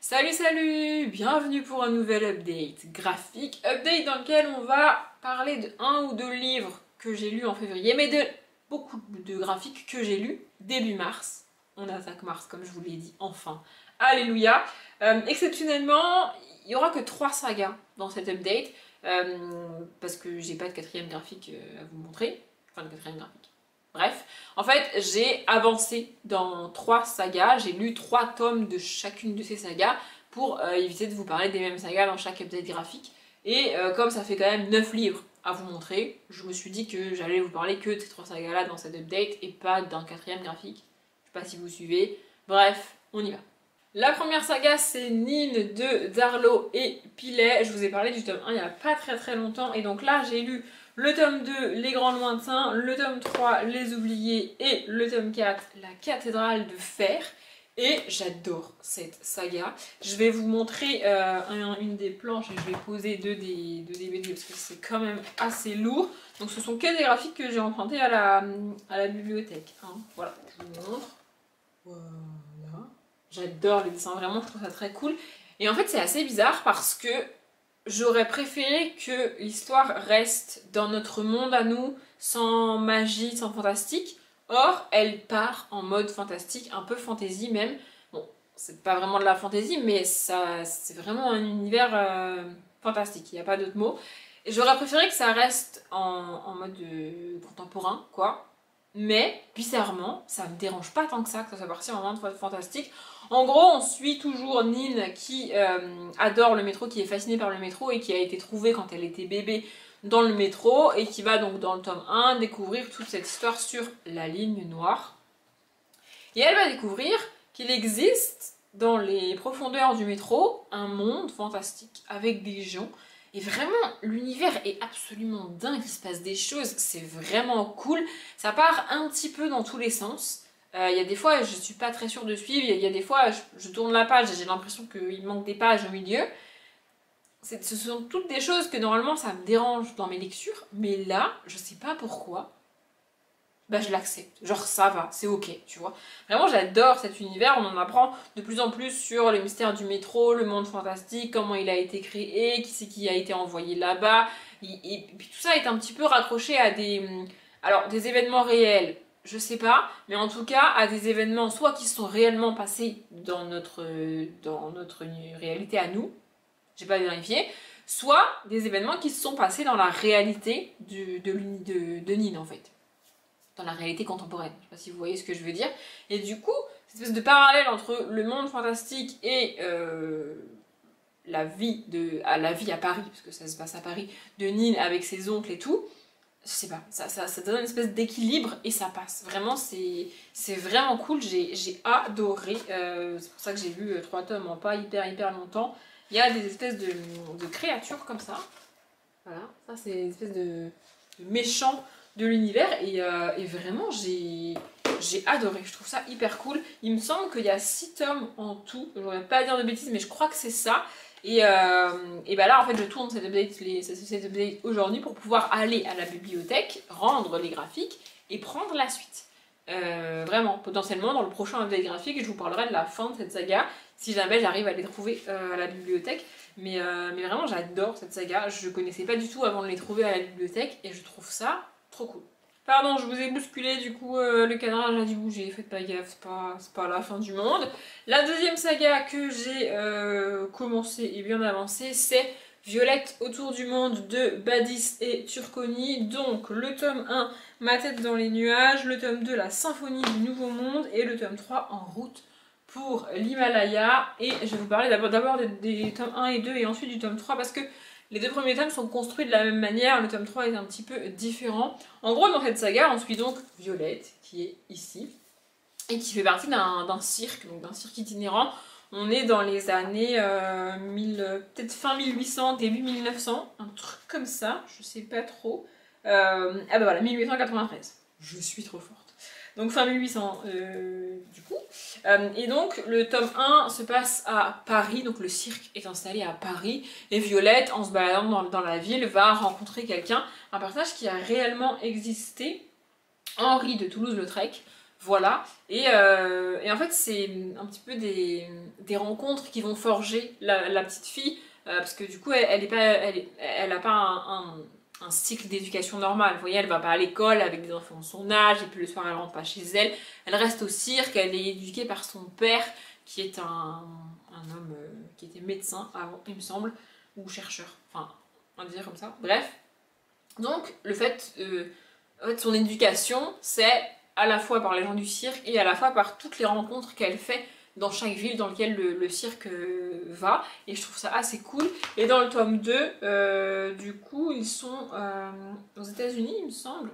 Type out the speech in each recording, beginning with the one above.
Salut, bienvenue pour un nouvel update graphique, update dans lequel on va parler de un ou deux livres que j'ai lus en février, mais de beaucoup de graphiques que j'ai lus début mars. On attaque mars comme je vous l'ai dit, enfin, alléluia. Exceptionnellement, il n'y aura que 3 sagas dans cet update, parce que j'ai pas de quatrième graphique à vous montrer, enfin de quatrième graphique. Bref, en fait, j'ai avancé dans 3 sagas, j'ai lu 3 tomes de chacune de ces sagas pour éviter de vous parler des mêmes sagas dans chaque update graphique. Et comme ça fait quand même 9 livres à vous montrer, je me suis dit que j'allais vous parler que de ces 3 sagas-là dans cet update et pas d'un quatrième graphique. Je sais pas si vous suivez. Bref, on y va. La première saga, c'est Nine de Darlo et Pillet. Je vous ai parlé du tome 1 il n'y a pas très longtemps. Et donc là, j'ai lu le tome 2, Les Grands Lointains, le tome 3, Les Oubliés, et le tome 4, La Cathédrale de Fer. Et j'adore cette saga. Je vais vous montrer une des planches et je vais poser deux des BD parce que c'est quand même assez lourd. Donc ce sont que des graphiques que j'ai empruntés à la bibliothèque. Hein. Voilà, je vous montre. Voilà. J'adore les dessins, vraiment, je trouve ça très cool. Et en fait, c'est assez bizarre parce que j'aurais préféré que l'histoire reste dans notre monde à nous, sans magie, sans fantastique. Or, elle part en mode fantastique, un peu fantasy même. Bon, c'est pas vraiment de la fantasy, mais c'est vraiment un univers fantastique, il n'y a pas d'autre mot. Et j'aurais préféré que ça reste en mode contemporain, quoi. Mais, bizarrement, ça me dérange pas tant que ça soit parti en mode fantastique. En gros, on suit toujours Nine qui adore le métro, qui est fascinée par le métro et qui a été trouvée quand elle était bébé dans le métro et qui va donc dans le tome 1 découvrir toute cette histoire sur la ligne noire. Et elle va découvrir qu'il existe dans les profondeurs du métro un monde fantastique avec des gens. Et vraiment, l'univers est absolument dingue, il se passe des choses, c'est vraiment cool. Ça part un petit peu dans tous les sens. Il y a des fois, je suis pas très sûre de suivre, il y a des fois, je tourne la page et j'ai l'impression qu'il manque des pages au milieu. Ce sont toutes des choses que normalement ça me dérange dans mes lectures, mais là, je sais pas pourquoi, bah je l'accepte. Genre ça va, c'est ok, tu vois. Vraiment, j'adore cet univers, on en apprend de plus en plus sur les mystères du métro, le monde fantastique, comment il a été créé, qui c'est qui a été envoyé là-bas. Et puis tout ça est un petit peu raccroché à des événements réels. Je sais pas, mais en tout cas à des événements soit qui sont réellement passés dans notre réalité à nous, j'ai pas vérifié, soit des événements qui se sont passés dans la réalité de Nine en fait. Dans la réalité contemporaine. Je sais pas si vous voyez ce que je veux dire. Et du coup, cette espèce de parallèle entre le monde fantastique et la vie à Paris, parce que ça se passe à Paris, de Nine avec ses oncles et tout, je sais pas, ça donne une espèce d'équilibre et ça passe. Vraiment, c'est vraiment cool, j'ai adoré. C'est pour ça que j'ai lu 3 tomes en pas hyper longtemps. Il y a des espèces de créatures comme ça. Voilà, ça c'est une espèce de méchant de l'univers et vraiment j'ai adoré, je trouve ça hyper cool. Il me semble qu'il y a 6 tomes en tout, je ne voudrais pas dire de bêtises mais je crois que c'est ça. Et bah là en fait je tourne cette update aujourd'hui pour pouvoir aller à la bibliothèque, rendre les graphiques et prendre la suite. Vraiment, potentiellement dans le prochain update graphique je vous parlerai de la fin de cette saga si jamais j'arrive à les trouver à la bibliothèque. Mais vraiment j'adore cette saga, je connaissais pas du tout avant de les trouver à la bibliothèque et je trouve ça trop cool. Pardon, je vous ai bousculé, du coup le cadrage a dû bouger, faites pas gaffe, c'est pas la fin du monde. La deuxième saga que j'ai commencé et bien avancé, c'est Violette autour du monde de Badis et Turconi. Donc le tome 1, Ma tête dans les nuages, le tome 2, La symphonie du nouveau monde et le tome 3, En route pour l'Himalaya. Et je vais vous parler d'abord des tomes 1 et 2 et ensuite du tome 3 parce que les 2 premiers tomes sont construits de la même manière, le tome 3 est un petit peu différent. En gros, dans cette saga, on suit donc Violette, qui est ici, et qui fait partie d'un cirque, donc d'un cirque itinérant. On est dans les années peut-être fin 1800, début 1900, un truc comme ça, je sais pas trop. Ah bah voilà, 1893, je suis trop forte. Donc fin 1800 du coup. Et donc le tome 1 se passe à Paris, donc le cirque est installé à Paris. Et Violette, en se baladant dans la ville, va rencontrer quelqu'un, un personnage qui a réellement existé, Henri de Toulouse-Lautrec. Voilà, et en fait c'est un petit peu des rencontres qui vont forger la petite fille, parce que du coup elle a pas un cycle d'éducation normal, vous voyez, elle va pas à l'école avec des enfants de son âge, et puis le soir elle rentre pas chez elle, elle reste au cirque, elle est éduquée par son père, qui est un homme qui était médecin avant, il me semble, ou chercheur, enfin, on va dire comme ça, bref. Donc le fait, en fait son éducation, c'est à la fois par les gens du cirque et à la fois par toutes les rencontres qu'elle fait dans chaque ville dans laquelle le cirque va, et je trouve ça assez cool. Et dans le tome 2, du coup, ils sont aux États-Unis, il me semble.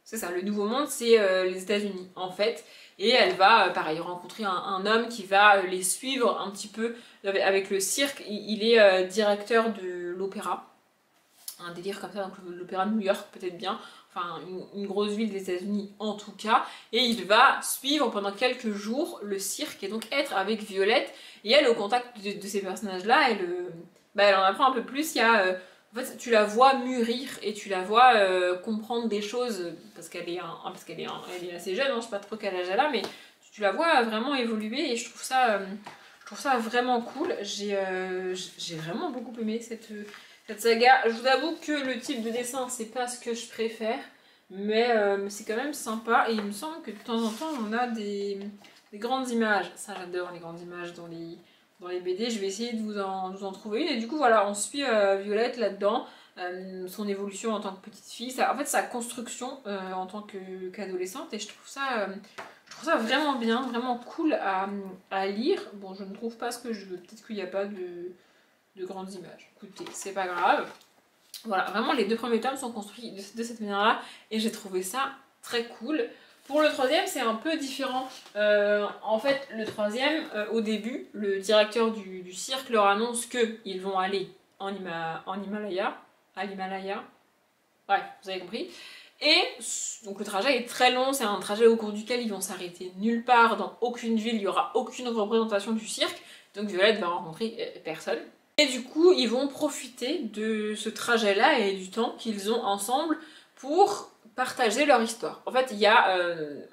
C'est ça, le Nouveau Monde, c'est les États-Unis en fait. Et elle va, pareil, rencontrer un homme qui va les suivre un petit peu avec le cirque. Il est directeur de l'opéra, un délire comme ça, donc l'opéra de New York peut-être bien, enfin une grosse ville des États-Unis en tout cas, et il va suivre pendant quelques jours le cirque et donc être avec Violette, et elle au contact de ces personnages-là, elle en apprend un peu plus, en fait tu la vois mûrir et tu la vois comprendre des choses, parce qu'elle est, elle est assez jeune, hein, je sais pas trop quel âge elle a, mais tu la vois vraiment évoluer, et je trouve ça vraiment cool. J'ai vraiment beaucoup aimé cette saga. Je vous avoue que le type de dessin, c'est pas ce que je préfère, mais c'est quand même sympa. Et il me semble que de temps en temps, on a des grandes images. Ça, j'adore les grandes images dans les BD. Je vais essayer de vous en trouver une. Et du coup, voilà, on suit Violette là-dedans. Son évolution en tant que petite fille, en fait sa construction en tant qu'adolescente, et je trouve ça vraiment bien, vraiment cool à lire. Bon, je ne trouve pas ce que je veux, peut-être qu'il n'y a pas de grandes images. Écoutez, c'est pas grave. Voilà, vraiment les 2 premiers tomes sont construits de cette manière-là, et j'ai trouvé ça très cool. Pour le 3e, c'est un peu différent. En fait, le 3e, au début, le directeur du cirque leur annonce qu'ils vont aller en Himalaya. À l'Himalaya. Ouais, vous avez compris. Et donc le trajet est très long, c'est un trajet au cours duquel ils vont s'arrêter nulle part, dans aucune ville, il n'y aura aucune représentation du cirque. Donc Violette va rencontrer personne. Et du coup, ils vont profiter de ce trajet-là et du temps qu'ils ont ensemble pour partager leur histoire. En fait, il y a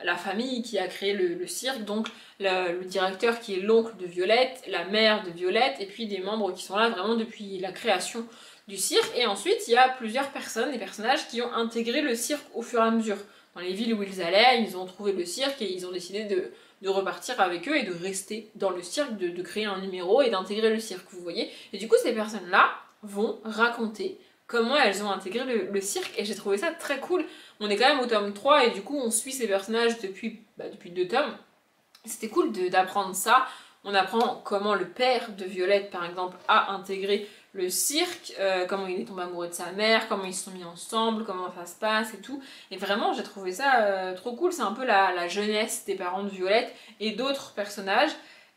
la famille qui a créé le cirque, donc le directeur qui est l'oncle de Violette, la mère de Violette, et puis des membres qui sont là vraiment depuis la création du cirque. Et ensuite, il y a plusieurs personnes, des personnages qui ont intégré le cirque au fur et à mesure. Dans les villes où ils allaient, ils ont trouvé le cirque et ils ont décidé de repartir avec eux et de rester dans le cirque, de créer un numéro et d'intégrer le cirque, vous voyez. Et du coup, ces personnes-là vont raconter comment elles ont intégré le cirque, et j'ai trouvé ça très cool. On est quand même au tome 3 et du coup, on suit ces personnages depuis 2 tomes. C'était cool d'apprendre ça. On apprend comment le père de Violette, par exemple, a intégré le cirque, comment il est tombé amoureux de sa mère, comment ils se sont mis ensemble, comment ça se passe et tout. Et vraiment, j'ai trouvé ça trop cool. C'est un peu la jeunesse des parents de Violette et d'autres personnages.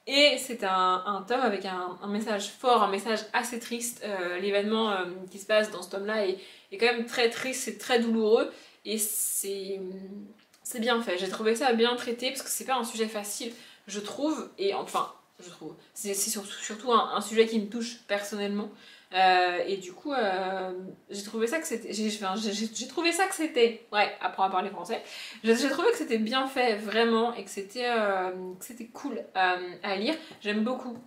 Et c'est un tome avec un message fort, un message assez triste. L'événement qui se passe dans ce tome-là est quand même très triste, c'est très douloureux. Et c'est bien fait. J'ai trouvé ça bien traité parce que c'est pas un sujet facile, je trouve. Et enfin, je trouve. C'est surtout un sujet qui me touche personnellement. Et du coup, j'ai trouvé ça que c'était. J'ai trouvé ça que c'était. Ouais, apprends à parler français. J'ai trouvé que c'était bien fait, vraiment, et que c'était cool à lire. J'aime beaucoup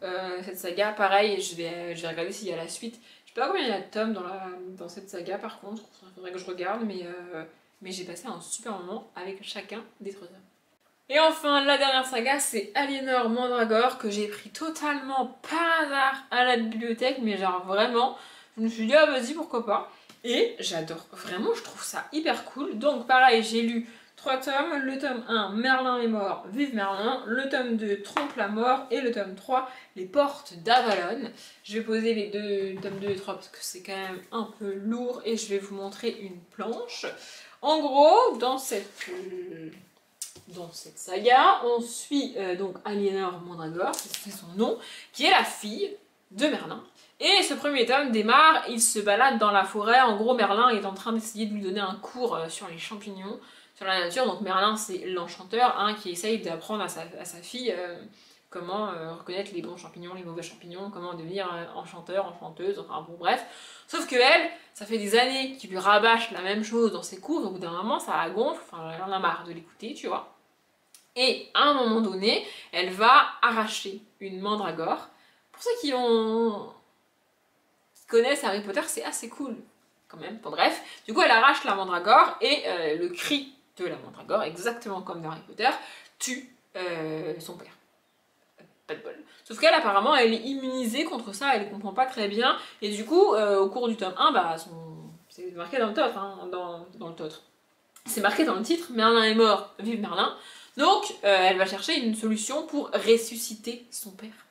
cette saga. Pareil, je vais regarder s'il y a la suite. Je sais pas combien il y a de tomes dans cette saga, par contre. Il faudrait que je regarde, mais j'ai passé un super moment avec chacun des 3 tomes. Et enfin, la dernière saga, c'est Aliénor Mandragore, que j'ai pris totalement par hasard à la bibliothèque, mais genre vraiment, je me suis dit, ah vas-y, pourquoi pas. Et j'adore, vraiment, je trouve ça hyper cool. Donc pareil, j'ai lu 3 tomes, le tome 1, Merlin est mort, vive Merlin, le tome 2, Trompe la mort, et le tome 3, Les portes d'Avalon. Je vais poser les tomes 2 et 3 parce que c'est quand même un peu lourd, et je vais vous montrer une planche. En gros, dans cette saga, on suit donc Aliénor Mandragore, c'est son nom, qui est la fille de Merlin. Et ce premier tome démarre, il se balade dans la forêt. En gros, Merlin est en train d'essayer de lui donner un cours sur les champignons, sur la nature. Donc Merlin, c'est l'enchanteur qui essaye d'apprendre à sa fille comment reconnaître les bons champignons, les mauvais champignons, comment devenir enchanteur, enchanteuse, enfin bon bref. Sauf que elle, ça fait des années qu'il lui rabâche la même chose dans ses cours, et au bout d'un moment ça la gonfle, enfin elle en a marre de l'écouter, tu vois. Et à un moment donné, elle va arracher une mandragore. Pour ceux qui connaissent Harry Potter, c'est assez cool quand même. Bon, bref, du coup elle arrache la mandragore et le cri de la mandragore, exactement comme dans Harry Potter, tue son père. Pas de bol. Sauf qu'elle apparemment elle est immunisée contre ça, elle comprend pas très bien. Et du coup, au cours du tome 1, bah, c'est marqué dans le titre, hein, dans le titre. C'est marqué dans le titre, Merlin est mort, vive Merlin. Donc, elle va chercher une solution pour ressusciter son père.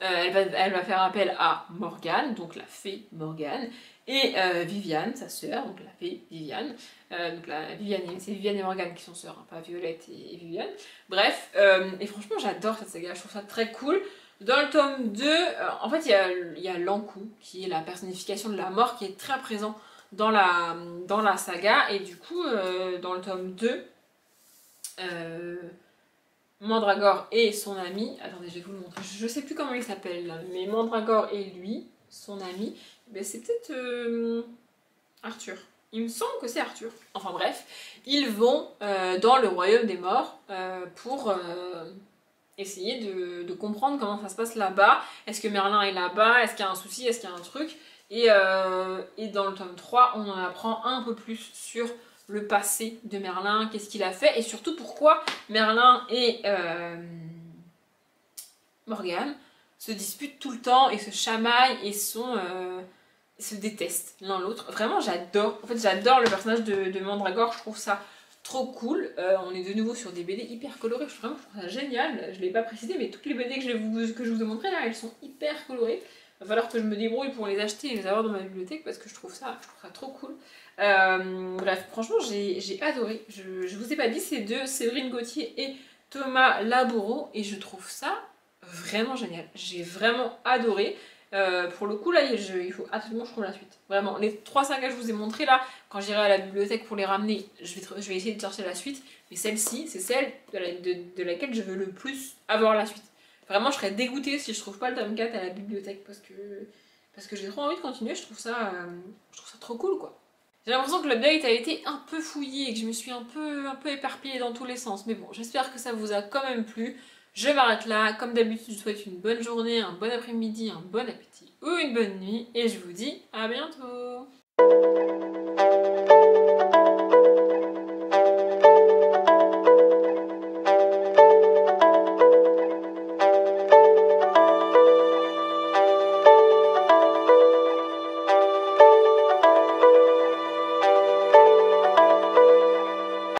Elle va faire appel à Morgane, donc la fée Morgane, et Viviane, sa sœur, donc la fée Viviane. C'est Viviane et Morgane qui sont sœurs, hein, pas Violette et Viviane. Bref, et franchement j'adore cette saga, je trouve ça très cool. Dans le tome 2, en fait il y a Lankou, qui est la personnification de la mort, qui est très présent dans la saga, et du coup, dans le tome 2, Mandragore et son ami, attendez je vais vous le montrer, je sais plus comment il s'appelle là, mais Mandragore et lui, son ami, ben c'est peut-être Arthur. Il me semble que c'est Arthur. Enfin bref, ils vont dans le royaume des morts pour essayer de comprendre comment ça se passe là-bas. Est-ce que Merlin est là-bas? Est-ce qu'il y a un souci? Est-ce qu'il y a un truc? Et dans le tome 3, on en apprend un peu plus sur le passé de Merlin, qu'est-ce qu'il a fait, et surtout pourquoi Merlin et Morgane se disputent tout le temps et se chamaillent et se détestent l'un l'autre. Vraiment j'adore, en fait j'adore le personnage de Mandragore, je trouve ça trop cool. On est de nouveau sur des BD hyper colorées, je trouve ça génial. Je ne l'ai pas précisé, mais toutes les BD que je vous ai montrées là, elles sont hyper colorées. Il va falloir que je me débrouille pour les acheter et les avoir dans ma bibliothèque parce que je trouve ça trop cool. Bref, franchement, j'ai adoré. Je vous ai pas dit, c'est de Séverine Gauthier et Thomas Laboureau et je trouve ça vraiment génial. J'ai vraiment adoré. Pour le coup, là, il faut absolument que je trouve la suite. Vraiment, les 3 sagas que je vous ai montrées là, quand j'irai à la bibliothèque pour les ramener, je vais essayer de chercher la suite. Mais celle-ci, c'est celle de laquelle je veux le plus avoir la suite. Vraiment, je serais dégoûtée si je trouve pas le tome 4 à la bibliothèque parce que j'ai trop envie de continuer, je trouve ça trop cool quoi. J'ai l'impression que l'update a été un peu fouillé et que je me suis un peu éparpillée dans tous les sens. Mais bon, j'espère que ça vous a quand même plu. Je m'arrête là. Comme d'habitude, je vous souhaite une bonne journée, un bon après-midi, un bon appétit ou une bonne nuit. Et je vous dis à bientôt.